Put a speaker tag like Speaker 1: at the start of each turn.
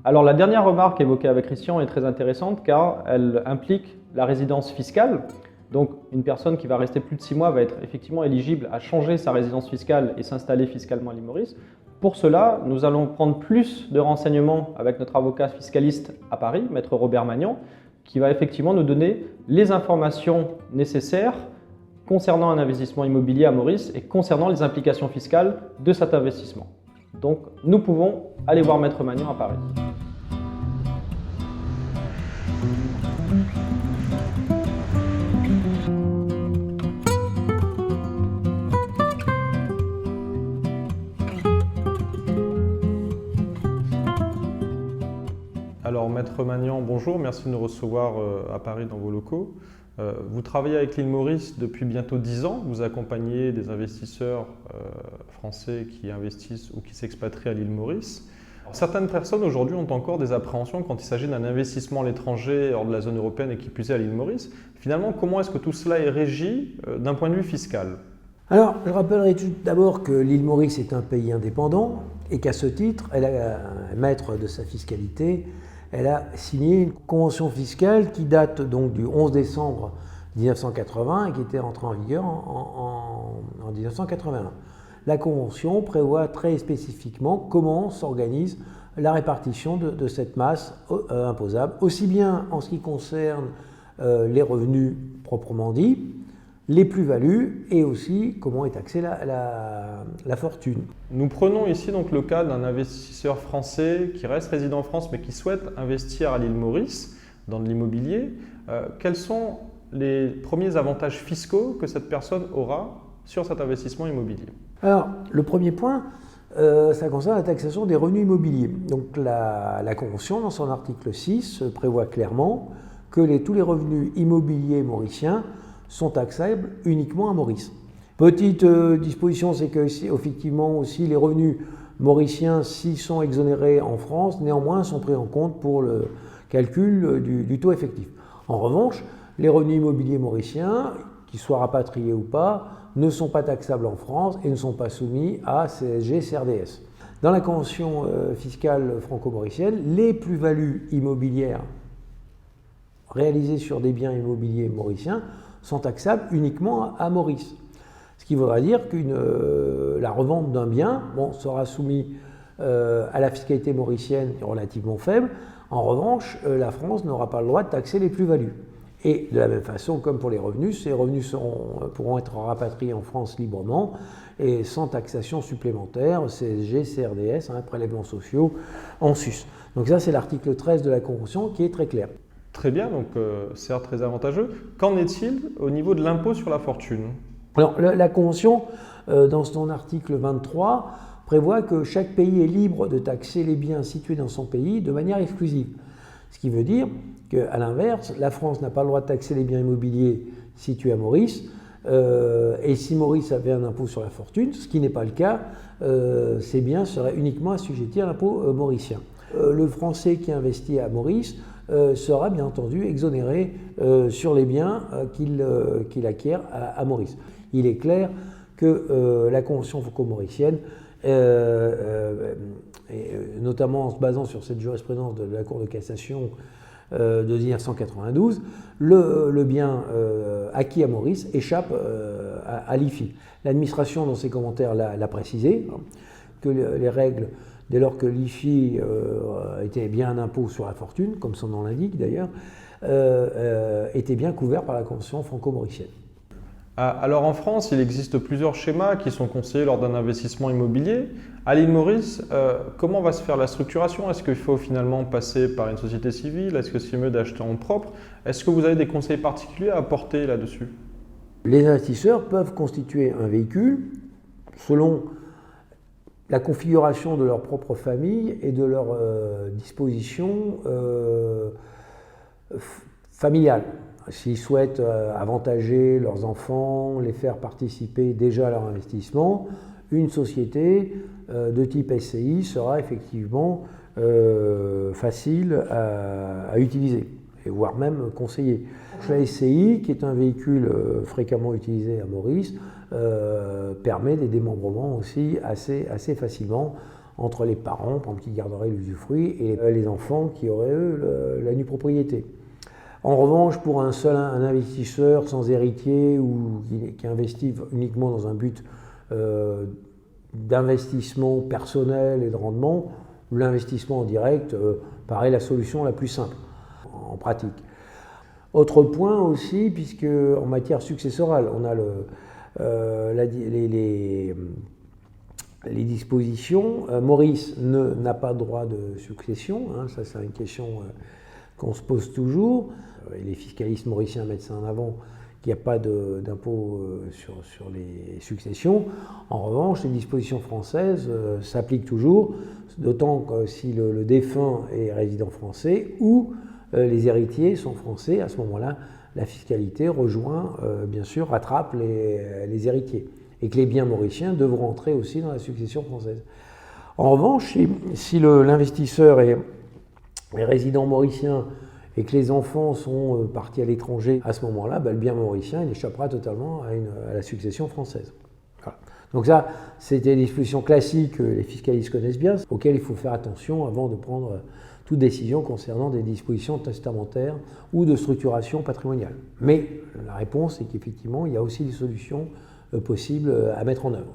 Speaker 1: Alors la dernière remarque évoquée avec Christian est très intéressante car elle implique la résidence fiscale. Donc une personne qui va rester plus de 6 mois va être effectivement éligible à changer sa résidence fiscale et s'installer fiscalement à l'île Maurice. Pour cela, nous allons prendre plus de renseignements avec notre avocat fiscaliste à Paris, maître Robert Magnan, qui va effectivement nous donner les informations nécessaires concernant un investissement immobilier à Maurice et concernant les implications fiscales de cet investissement. Donc nous pouvons aller voir maître Magnan à Paris. Alors maître Magnan, bonjour, merci de nous recevoir à Paris dans vos locaux. Vous travaillez avec l'île Maurice depuis bientôt 10 ans, vous accompagnez des investisseurs français qui investissent ou qui s'expatrient à l'île Maurice. Alors, certaines personnes aujourd'hui ont encore des appréhensions quand il s'agit d'un investissement à l'étranger hors de la zone européenne et qui plus est à l'île Maurice. Finalement, comment est-ce que tout cela est régi d'un point de vue fiscal ?
Speaker 2: Alors, je rappellerai tout d'abord que l'île Maurice est un pays indépendant et qu'à ce titre, elle est maître de sa fiscalité. Elle a signé une convention fiscale qui date donc du 11 décembre 1980 et qui était entrée en vigueur en 1981. La convention prévoit très spécifiquement comment s'organise la répartition de cette masse imposable, aussi bien en ce qui concerne les revenus proprement dits, les plus-values et aussi comment est taxée la fortune.
Speaker 1: Nous prenons ici donc le cas d'un investisseur français qui reste résident en France mais qui souhaite investir à l'île Maurice dans de l'immobilier. Quels sont les premiers avantages fiscaux que cette personne aura sur cet investissement immobilier?
Speaker 2: Alors, le premier point, ça concerne la taxation des revenus immobiliers. Donc la Convention, dans son article 6, prévoit clairement que tous les revenus immobiliers mauriciens sont taxables uniquement à Maurice. Petite disposition, c'est que effectivement aussi les revenus mauriciens, s'ils sont exonérés en France, néanmoins sont pris en compte pour le calcul du taux effectif. En revanche, les revenus immobiliers mauriciens, qu'ils soient rapatriés ou pas, ne sont pas taxables en France et ne sont pas soumis à CSG, CRDS. Dans la convention fiscale franco-mauricienne, les plus-values immobilières réalisées sur des biens immobiliers mauriciens sont taxables uniquement à Maurice. Ce qui voudra dire que la revente d'un bien sera soumise à la fiscalité mauricienne relativement faible. En revanche, la France n'aura pas le droit de taxer les plus-values. Et de la même façon, comme pour les revenus, ces revenus pourront être rapatriés en France librement et sans taxation supplémentaire, CSG, CRDS, prélèvements sociaux en sus. Donc ça, c'est l'article 13 de la Convention qui est très clair.
Speaker 1: Très bien, donc certes très avantageux. Qu'en est-il au niveau de l'impôt sur la fortune?
Speaker 2: Alors la Convention, dans son article 23, prévoit que chaque pays est libre de taxer les biens situés dans son pays de manière exclusive. Ce qui veut dire qu'à l'inverse, la France n'a pas le droit de taxer les biens immobiliers situés à Maurice, et si Maurice avait un impôt sur la fortune, ce qui n'est pas le cas, ces biens seraient uniquement assujettis à l'impôt mauricien. Le Français qui investit à Maurice sera bien entendu exonéré sur les biens qu'il acquiert à Maurice. Il est clair que la Convention franco-mauricienne, notamment en se basant sur cette jurisprudence de la Cour de cassation de 1992, le bien acquis à Maurice échappe à l'IFI. L'administration, dans ses commentaires, l'a précisé, que les règles, dès lors que l'IFI était bien un impôt sur la fortune, comme son nom l'indique d'ailleurs, étaient bien couverts par la Convention franco-mauricienne.
Speaker 1: Alors en France, il existe plusieurs schémas qui sont conseillés lors d'un investissement immobilier. À l'île Maurice, comment va se faire la structuration? Est-ce qu'il faut finalement passer par une société civile? Est-ce que c'est mieux d'acheter en propre? Est-ce que vous avez des conseils particuliers à apporter là-dessus?
Speaker 2: Les investisseurs peuvent constituer un véhicule selon la configuration de leur propre famille et de leur disposition familiale. S'ils souhaitent avantager leurs enfants, les faire participer déjà à leur investissement, une société de type SCI sera effectivement facile à utiliser, et voire même conseillée. La SCI, qui est un véhicule fréquemment utilisé à Maurice, permet des démembrements aussi assez facilement entre les parents, par exemple, qui garderaient l'usufruit, et les enfants qui auraient, eux, la nue propriété. En revanche, pour un investisseur sans héritier ou qui investit uniquement dans un but d'investissement personnel et de rendement, l'investissement en direct paraît la solution la plus simple en pratique. Autre point aussi, puisque en matière successorale, on a les dispositions. Maurice n'a pas droit de succession, hein, ça c'est une question qu'on se pose toujours. Et les fiscalistes mauriciens mettent ça en avant, qu'il n'y a pas d'impôt sur les successions. En revanche, les dispositions françaises s'appliquent toujours, d'autant que si le défunt est résident français ou les héritiers sont français, à ce moment-là, la fiscalité rejoint, bien sûr, rattrape les héritiers. Et que les biens mauriciens devront entrer aussi dans la succession française. En revanche, si l'investisseur est résident mauricien et que les enfants sont partis à l'étranger, à ce moment-là, le bien mauricien il échappera totalement à la succession française. Voilà. Donc ça, c'était des dispositions classiques que les fiscalistes connaissent bien, auxquelles il faut faire attention avant de prendre toute décision concernant des dispositions testamentaires ou de structuration patrimoniale. Mais la réponse est qu'effectivement, il y a aussi des solutions possibles à mettre en œuvre.